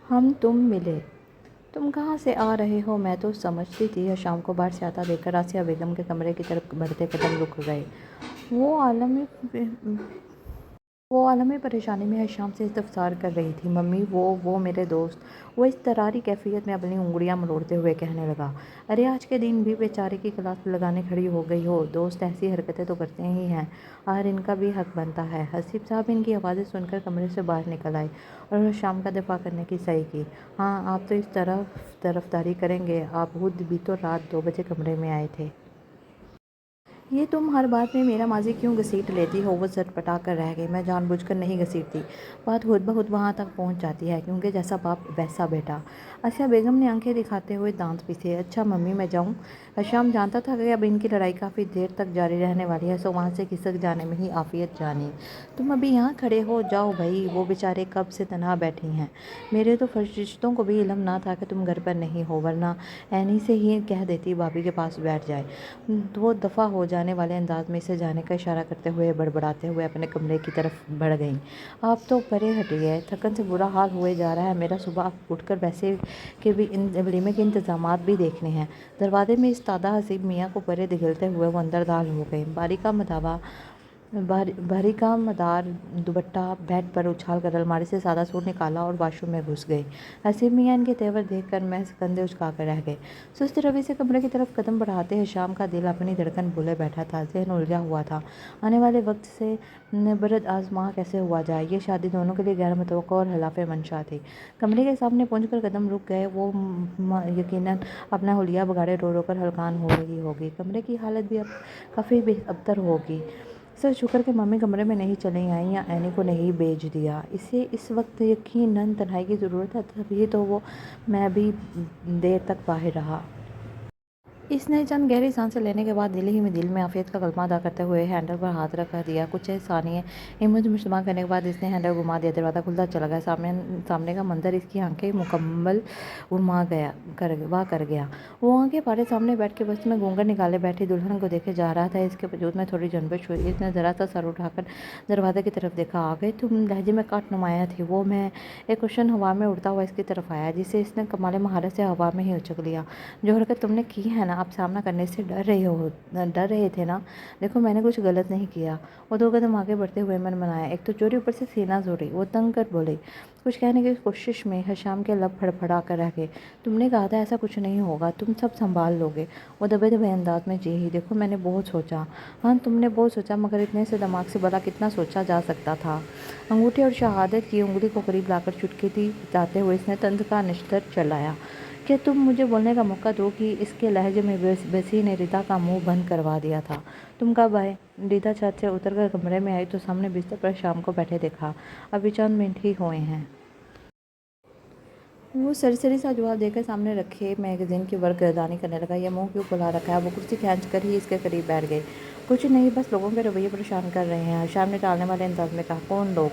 ہم تم ملے۔ تم کہاں سے آ رہے ہو؟ میں تو سمجھتی تھی حشام کو باہر سے آتا دیکھ کر آسیہ بیگم کے کمرے کی طرف بڑھتے قدم رک گئے۔ وہ عالمی پریشانی میں حشام سے استفسار کر رہی تھی۔ ممی وہ میرے دوست، وہ اضطراری کیفیت میں اپنی انگلیاں مروڑتے ہوئے کہنے لگا۔ ارے آج کے دن بھی بیچارے کی کلاس لگانے کھڑی ہو گئی ہو۔ دوست ایسی حرکتیں تو کرتے ہی ہیں، آخر ان کا بھی حق بنتا ہے۔ حسیب صاحب ان کی آوازیں سن کر کمرے سے باہر نکل آئے اور حشام کا دفاع کرنے کی صحیح کی۔ ہاں آپ تو اس طرفداری کریں گے، آپ خود بھی تو رات 2 بجے کمرے میں آئے تھے۔ یہ تم ہر بات میں میرا ماضی کیوں گھسیٹ لیتی ہو؟ وہ سٹپٹا کر رہ گئی۔ میں جان بوجھ کر نہیں گھسیٹتی، بات خود بخود وہاں تک پہنچ جاتی ہے، کیونکہ جیسا باپ ویسا بیٹا۔ آسیہ بیگم نے آنکھیں دکھاتے ہوئے دانت پیسے۔ اچھا ممی میں جاؤں؟ حشام جانتا تھا کہ اب ان کی لڑائی کافی دیر تک جاری رہنے والی ہے، سو وہاں سے کھسک جانے میں ہی عافیت جانی۔ تم ابھی یہاں کھڑے ہو، جاؤ بھائی، وہ بیچارے کب سے تنہا بیٹھے ہیں۔ میرے تو فرشتوں کو بھی علم نہ تھا کہ تم گھر پر نہیں ہو، ورنہ عینی سے ہی کہہ دیتی بھابھی کے پاس بیٹھ جائے۔ وہ دفع ہو جانے والے انداز میں اسے جانے کا اشارہ کرتے ہوئے بڑبڑاتے ہوئے اپنے کمرے کی طرف بڑھ گئیں۔ آپ تو پرے ہٹیے، تھکن سے برا حال ہوئے جا رہا ہے میرا۔ صبح اٹھ کر ویسے کے بھی ولیمے کے انتظامات بھی دیکھنے ہیں۔ دروازے میں ایستادہ حسیب میاں کو پرے دھکیلتے ہوئے وہ اندر داخل ہو گئے۔ بھاری کا مدار دوپٹہ بیڈ پر اچھال کر الماری سے سادہ سوٹ نکالا اور واش روم میں گھس گئی۔ حسیب میاں ان کے تیور دیکھ کر محض کندھے اچکا کر رہ گئے۔ سست روی سے کمرے کی طرف قدم بڑھاتے حشام کا دل اپنی دھڑکن بھولے بیٹھا تھا، ذہن الجھا ہوا تھا۔ آنے والے وقت سے برد آزما کیسے ہوا جائے؟ یہ شادی دونوں کے لیے غیر متوقع اور خلاف منشا تھی۔ کمرے کے سامنے پہنچ کر قدم رک گئے۔ وہ یقیناً اپنا حلیہ بگاڑے رو رو کر ہلکان ہو رہی ہوگی۔ کمرے کی حالت بھی اب کافی ابتر ہوگی۔ سر جھک کر ممی کمرے میں نہیں چلی آئیں یا عینی کو نہیں بھیج دیا؟ اسے اس وقت یقیناً تنہائی کی ضرورت ہے، تبھی تو میں بھی دیر تک باہر رہا۔ اس نے چند گہری سانسیں لینے کے بعد دل میں عافیت کا کلمہ ادا کرتے ہوئے ہینڈل پر ہاتھ رکھ دیا۔ کچھ ثانیے ہمت جمع کرنے کے بعد اس نے ہینڈل گھما دیا۔ دروازہ کھلتا چلا گیا۔ سامنے کا منظر اس کی آنکھیں مکمل وا کر گیا۔ وہ آنکھیں پھاڑے سامنے بیٹھ کے بس میں گھونگھٹ نکالے بیٹھی دلہن کو دیکھے جا رہا تھا۔ اس کے وجود میں تھوڑی جنبش ہوئی۔ اس نے ذرا سا سر اٹھا کر دروازے کی طرف دیکھا۔ آ گئے تم؟ لہجے میں کاٹ نمایاں تھی وہ۔ میں ایک کوشچن ہوا میں اڑتا ہوا اس کی طرف آیا، جسے اس نے کمال مہارت سے ہوا میں ہی اچک لیا۔ جو حرکت تم نے کی ہے نا، اب سامنا کرنے سے ڈر رہے تھے نا؟ دیکھو میں نے کچھ غلط نہیں کیا۔ وہ 2 قدم آگے بڑھتے ہوئے منمنایا۔ ایک تو چوری، اوپر سے سینہ زوری۔ وہ تنگ کر بولے۔ کچھ کہنے کی کوشش میں حشام کے لب پھڑپھڑا کر رہ گئے۔ تم نے کہا تھا ایسا کچھ نہیں ہوگا، تم سب سنبھال لو گے۔ وہ دبے دبے انداز میں جی دیکھو میں نے بہت سوچا۔ ہاں تم نے بہت سوچا، مگر اتنے سے دماغ سے بھلا کتنا سوچا جا سکتا تھا؟ انگوٹھی اور شہادت کی انگلی کو قریب لا کر چٹکی بجاتے ہوئے اس نے طنز کا نشتر چلایا۔ کہ تم مجھے بولنے کا موقع دو کہ اس کے لہجے میں بسی نے ریتا کا منہ بند کروا دیا تھا۔ تم کب آئے؟ ریتا چھت سے اتر کر کمرے میں آئی تو سامنے بستر پر حشام کو بیٹھے دیکھا۔ ابھی چند منٹ ہی ہوئے ہیں۔ وہ سرسری سا جواب دے کر سامنے رکھے میگزین کی ورق گردانی کرنے لگا۔ یہ منہ کیوں پھلا رکھا ہے؟ وہ کرسی کھینچ کر ہی اس کے قریب بیٹھ گئی۔ کچھ نہیں، بس لوگوں کے رویے پریشان کر رہے ہیں، حشام نے ٹالنے والے انداز میں کہا۔ کون لوگ؟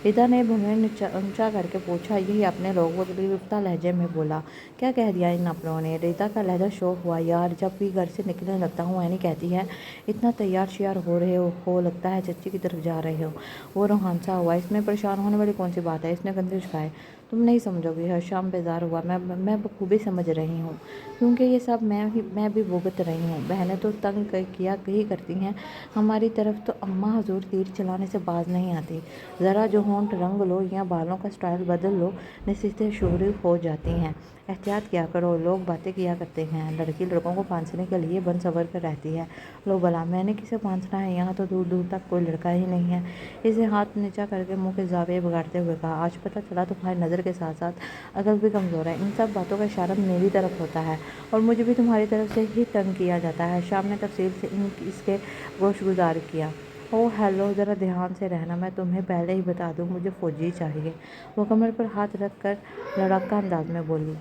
ریتا نے بھویں اونچا کر کے پوچھا۔ یہی اپنے لوگ، وہ دل گرفتہ لہجے میں بولا۔ کیا کہہ دیا ان اپنوں نے؟ ریتا کا لہجہ شوخ ہوا۔ یار جب بھی گھر سے نکلنے لگتا ہوں عینی کہتی ہے اتنا تیار شیار ہو رہے ہو لگتا ہے چچی کی طرف جا رہے ہو۔ وہ روحان سا ہوا۔ اس میں پریشان ہونے والی کون سی بات ہے؟ اس نے کندھے اچکائے۔ تم نہیں سمجھو گی، حشام بیزار ہوا۔ میں بخوبی سمجھ رہی ہوں، کیونکہ یہ سب میں بھی بھگت رہی ہوں۔ بہنیں تو تنگ کیا ہی کرتی ہیں، ہماری طرف تو اماں حضور تیر چلانے سے باز نہیں آتی۔ ذرا جو ہونٹ رنگ لو یا بالوں کا سٹائل بدل لو، نصیحتیں شروع ہو جاتی ہیں۔ احتیاط کیا کرو، لوگ باتیں کیا کرتے ہیں، لڑکی لڑکوں کو پھانسنے کے لیے بن سنور کر رہتی ہے۔ لو بھلا میں نے کسے پھانسنا ہے؟ یہاں تو دور دور تک کوئی لڑکا ہی نہیں ہے۔ اسے ہاتھ نیچا کر کے منہ کے زاویے بگاڑتے ہوئے کہا۔ آج پتہ چلا تمہاری نظر کے ساتھ ساتھ عقل بھی کمزور ہے۔ ان سب باتوں کا اشارہ میری طرف ہوتا ہے اور مجھے بھی تمہاری طرف سے ہی تنگ کیا جاتا ہے۔ حشام نے تفصیل سے اس کے گوش گزار کیا۔ اوہ ہیلو، ذرا دھیان سے رہنا، میں تمہیں پہلے ہی بتا دوں مجھے فوجی چاہیے۔ وہ کمر پر ہاتھ رکھ کر لڑکا انداز میں بولی۔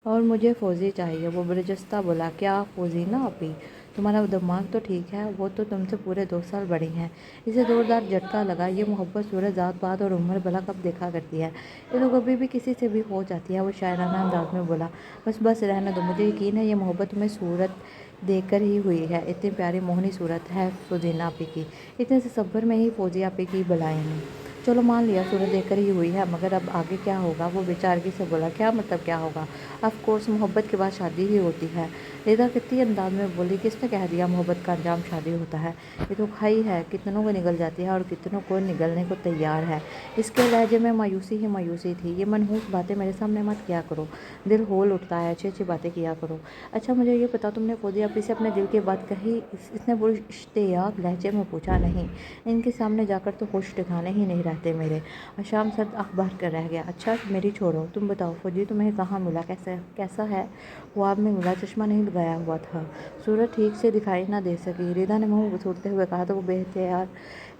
اور مجھے فوجی چاہیے، وہ برجستہ بولا۔ کیا فوجی نا اپی؟ تمہارا دماغ تو ٹھیک ہے، وہ تو تم سے پورے 2 سال بڑی ہیں۔ اسے زوردار جھٹکا لگا۔ یہ محبت صورت ذات پات اور عمر بھلا کب دیکھا کرتی ہے؟ یہ تو کبھی بھی کسی سے بھی ہو جاتی ہے۔ وہ شاعرانہ انداز میں بولا۔ بس رہنے دو، مجھے یقین ہے یہ محبت تمہیں صورت دیکھ کر ہی ہوئی ہے۔ اتنی پیاری موہنی صورت ہے فوزینہ آپی کی، اتنے تصور میں ہی فوزی آپی کی بلائیں۔ चलो मान लिया सूरत देखकर ही हुई है, मगर अब आगे क्या होगा? वो बेचारगी से बोला। क्या मतलब क्या होगा? ऑफ कोर्स मोहब्बत के बाद शादी ही होती है। रिदा कितनी अंदाज में बोली। किसने कह दिया मोहब्बत का अंजाम शादी होता है? ये तो खाई है, कितनों को निगल जाती है और कितनों को निगलने को तैयार है। इसके लहजे में मायूसी ही मायूसी थी। ये मनहूस बातें मेरे सामने मत किया करो, दिल होल उठता है। अच्छी अच्छी बातें किया करो। अच्छा मुझे ये पता, तुमने फौजी अपनी से अपने दिल की बात कही? इसने वो इश्तियाक लहजे में पूछा। नहीं, इनके सामने जाकर तो होश ठिकाने ही नहीं रहते मेरे। शाम सर्द अखबार कर रह गया। अच्छा मेरी छोड़ो, तुम बताओ फौजी तुम्हें कहाँ मिला, कैसा है? ख्वाब में मिला, चश्मा नहीं लगाया हुआ था, सूरत ठीक से दिखाई ना दे सकी। रिदा ने मुंह बसूरते हुए कहा तो वो बेहतियार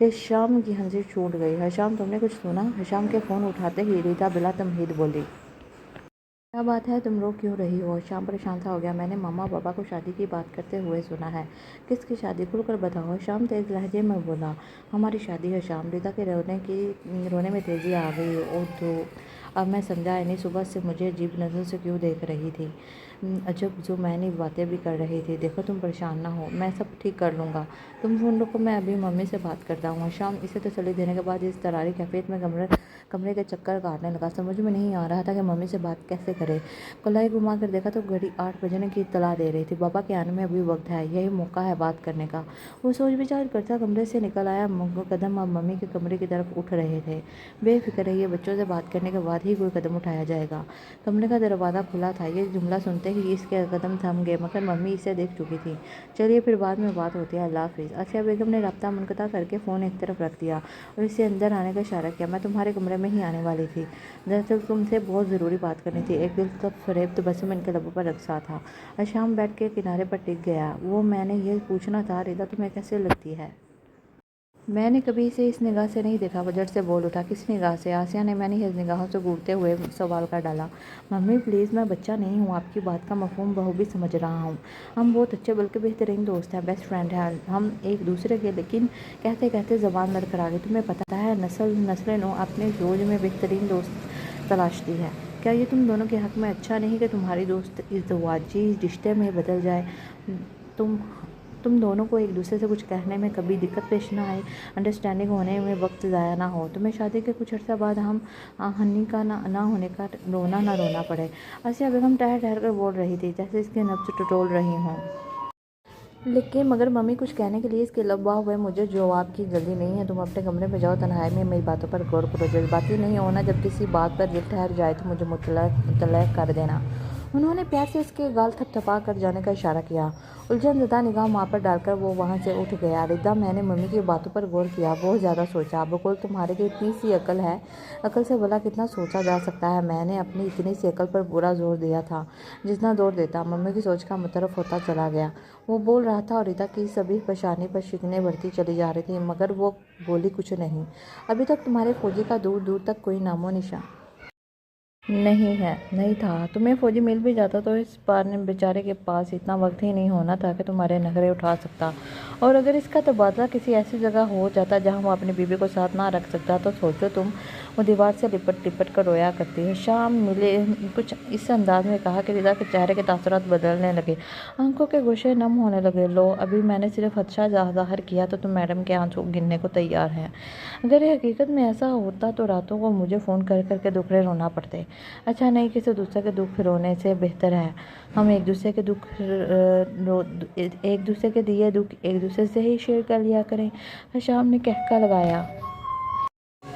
हिशाम की हंसी छूट गई। हशाम तुमने कुछ सुना? हशाम के फ़ोन उठाते ही रिदा बिला तमहीद बोली। क्या बात है, तुम रो क्यों रही हो? शाम परेशान सा हो गया। मैंने मामा पापा को शादी की बात करते हुए सुना है। किसकी शादी? खुलकर बताओ। शाम तेज लहजे में बोला। हमारी शादी है शाम। रिदा के रोने में तेजी आ गई। ओ तो अब मैं समझा इन्हीं सुबह से मुझे अजीब नज़र से क्यों देख रही थी। अजब जो मैंने बातें भी कर रही थी। देखो तुम परेशान ना हो, मैं सब ठीक कर लूँगा। तुम फ़ोन रखो, मैं अभी मम्मी से बात करता हूँ। शाम इसे तसल्ली देने के बाद इस तरारी कैफियत में कमरे के चक्कर काटने लगा। समझ में नहीं आ रहा था कि मम्मी से बात कैसे करे। कलाई घुमा कर देखा तो घड़ी 8 बजने की इत्तला दे रही थी। पापा के आने में अभी वक्त है, यही मौका है बात करने का। वो सोच विचार करता कमरे से निकल आया। कदम अब मम्मी के कमरे की तरफ उठ रहे थे। बेफिक्र रहिए, बच्चों से बात करने के बाद ही कोई कदम उठाया जाएगा। कमरे का दरवाज़ा खुला था। ये जुमला सुनते ही इसके कदम थम गए, मगर मम्मी इसे देख चुकी थी। चलिए फिर बाद में बात होती है, अल्लाह हाफिज़। आसिया बेगम ने राब्ता मुनक़ता करके फ़ोन एक तरफ रख दिया और इसे अंदर आने का इशारा किया। मैं तुम्हारे कमरे में ही आने वाली थी, दरअसल तुमसे बहुत ज़रूरी बात करनी थी। एक दिल तब फरेब तबस्सुम इनके लबों पर रक्सा था। शाम बेड के किनारे पर टिक गया। वो मैंने ये पूछना था, रिदा तुम्हें कैसे लगती है? मैंने कभी इसे इस निगाह से नहीं देखा। वो झट से बोल उठा। किस निगाह से? आसिया ने मैंने इस निगाहों से घूरते हुए सवाल का डाला। मम्मी प्लीज़, मैं बच्चा नहीं हूँ, आपकी बात का मफहूम बखूबी समझ रहा हूँ। हम बहुत अच्छे बल्कि बेहतरीन दोस्त हैं, बेस्ट फ्रेंड हैं हम एक दूसरे के। लेकिन कहते कहते ज़बान लड़खड़ा गई। तुम्हें पता है नस्ल नो अपने जोज में बेहतरीन दोस्त तलाशती है। क्या ये तुम दोनों के हक़ में अच्छा नहीं कि तुम्हारी दोस्त इज़्दवाजी रिश्ते में बदल जाए? तुम तुम दोनों को एक दूसरे से कुछ कहने में कभी दिक्कत पेश ना आए, अंडरस्टैंडिंग होने में वक्त ज़ाया ना हो, तुम्हें शादी के कुछ अर्सा बाद हम हनी का ना होने का रोना पड़े। आसिया बेगम ठहर ठहर कर बोल रही थी, जैसे इसके नब्ज़ टटोल रही हों। लेकिन मगर मम्मी कुछ कहने के लिए इसके लबा हुए। मुझे जवाब की जल्दी नहीं है, तुम अपने कमरे में जाओ, तन्हाई में मेरी बातों पर गौर करो। जज्बाती नहीं होना, जब किसी बात पर दिल ठहर जाए तो मुझे मुतल्ला कर देना। उन्होंने प्यार से उसके गाल थपथपा कर जाने का इशारा किया। उलझन ज़दा निगाह माँ पर डालकर वो वहाँ से उठ गया। रिदा, मैंने मम्मी की बातों पर गौर किया, बहुत ज़्यादा सोचा। बकुल तुम्हारे की इतनी सी अकल है, अकल से भला कितना सोचा जा सकता है। मैंने अपनी इतनी सी अकल पर पूरा जोर दिया था जितना जोर देता। मम्मी की सोच का मुतरफ होता चला गया। वो बोल रहा था और रिदा की सभी परेशानी पर शिकने बढ़ती चली जा रही थी, मगर वो बोली कुछ नहीं। अभी तक तुम्हारे फौजी का दूर दूर तक कोई नामो निशान नहीं था। तुम्हें फौजी मिल भी जाता तो इस पार ने बेचारे के पास इतना वक्त ही नहीं होना था कि तुम्हारे नखरे उठा सकता। और अगर इसका तबादला किसी ऐसी जगह हो जाता जहां वो अपनी बीवी को साथ ना रख सकता, तो सोचो तुम। वो दीवार से लिपट कर रोया करती है। शाम मिले कुछ इस अंदाज में कहा कि रिदा के चेहरे के तासुरात बदलने लगे, आंखों के गोशे नम होने लगे। लो, अभी मैंने सिर्फ अच्छा ज़ाहिर किया तो तुम मैडम के आंसू गिनने को तैयार हैं। अगर ये हकीकत में ऐसा होता तो रातों को मुझे फ़ोन कर करके दुखड़े रोना पड़ते। अच्छा नहीं, किसी दूसरे के दुख रोने से बेहतर है हम एक दूसरे के एक दूसरे के दिए दुख एक दूसरे से ही शेयर कर लिया करें। शाम ने कहका लगाया।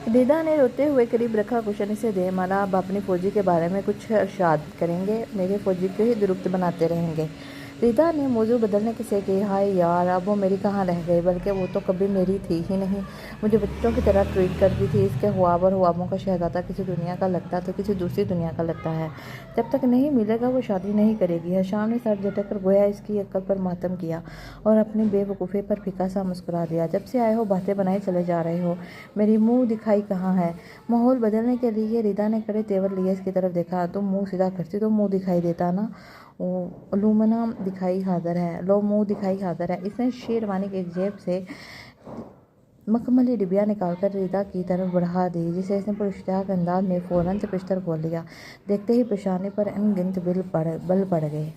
रिदा ने रोते हुए करीब रखा। कुशन इसे दे। माना अब अपनी फौजी के बारे में कुछ इरशाद करेंगे, मेरे फौजी को ही दुरुस्त बनाते रहेंगे। रिदा ने मौजू बदलने से कही, हाय यार, अब वो मेरी कहाँ रह गई, बल्कि वो तो कभी मेरी थी ही नहीं। मुझे बच्चों की तरह ट्रीट करती थी। इसके ख्वाब और ख्वाबों का शहजादा किसी दुनिया का लगता तो किसी दूसरी दुनिया का लगता है। जब तक नहीं मिलेगा वो शादी नहीं करेगी। हशाम ने सर झटक कर गोया इसकी अक्ल पर मातम किया और अपनी बेवकूफ़ी पर फीका सा मुस्कुरा दिया। जब से आए हो बातें बनाए चले जा रहे हो, मेरी मुँह दिखाई कहाँ है? माहौल बदलने के लिए रिदा ने कड़े तेवर लिए इसकी तरफ देखा। तुम मुँह सीधा करती तो मुँह दिखाई देता ना। लुमना दिखाई हाजिर है, लो मुँह दिखाई हाजिर है। इसने शेरवानी की जेब से मखमली डिबिया निकालकर रिदा की तरफ बढ़ा दी, जिसे इसने पुरइश्तिहाक अंदाज में फ़ौरन से बिस्तर खोल लिया। देखते ही पेशानी पर अनगिनत बल पड़ गए।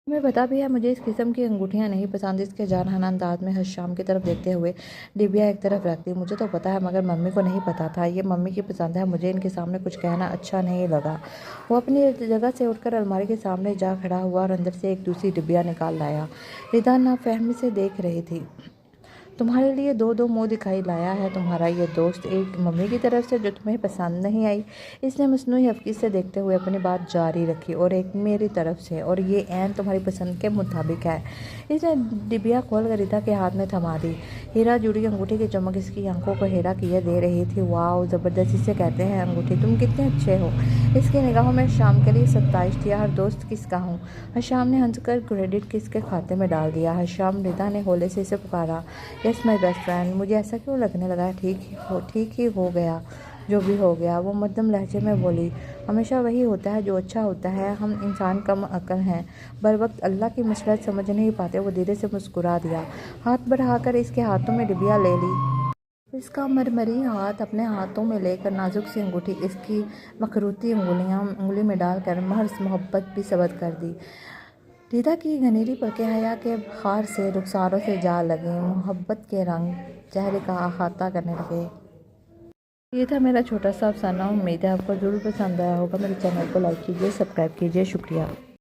हमें पता भी है मुझे इस किस्म की अंगूठियाँ नहीं पसंद। इसके जानहाना अंदाज में हशाम की तरफ देखते हुए डिबिया एक तरफ रख दी। मुझे तो पता है मगर मम्मी को नहीं पता था। ये मम्मी की पसंद है, मुझे इनके सामने कुछ कहना अच्छा नहीं लगा। वो अपनी जगह से उठकर अलमारी के सामने जा खड़ा हुआ और अंदर से एक दूसरी डिबिया निकाल लाया। रिदा नाफहमी से देख रही थी। तुम्हारे लिए दो दो मुंह दिखाई लाया है तुम्हारा ये दोस्त, एक मम्मी की तरफ से जो तुम्हें पसंद नहीं आई, इसने मसनूई हफ्की से देखते हुए अपनी बात जारी रखी, और एक मेरी तरफ से, और ये ऐन तुम्हारी पसंद के मुताबिक है। इसने डिबिया खोल कर रिदा के हाथ में थमा दी। हीरा जुड़ी अंगूठी की चमक इसकी आंखों को हेरा किए दे रही थी। वाह, ज़बरदस्ती से कहते हैं अंगूठी, तुम कितने अच्छे हो। इसकी निगाहों में शाम के लिए 27 थी। हर दोस्त किसका हूँ। हशाम ने हंसकर क्रेडिट किसके खाते में डाल दिया। हशाम, रिदा ने होले से इसे पुकारा। Yes my best friend. मुझे ऐसा क्यों लगने लगा है ठीक ही हो गया जो भी हो गया। वो मध्यम लहजे में बोली। हमेशा वही होता है जो अच्छा होता है। हम इंसान कम अक्ल हैं, बर वक्त अल्लाह की मसलहत समझ नहीं पाते। वो धीरे से मुस्कुरा दिया। हाथ बढ़ाकर इसके हाथों में डिबिया ले ली। इसका मरमरी हाथ अपने हाथों में लेकर नाजुक सी अंगूठी इसकी मखरूती उंगली में डालकर महज मोहब्बत भी सबद कर दी। रिदा की घनेरी पलकें हया के बुखार से रुखसारों से जा लगी। मोहब्बत के रंग चेहरे का अहाता करने लगे। ये था मेरा छोटा सा अफसाना। उम्मीद है आपको ज़रूर पसंद आया होगा। मेरे चैनल को लाइक कीजिए, सब्सक्राइब कीजिए। शुक्रिया।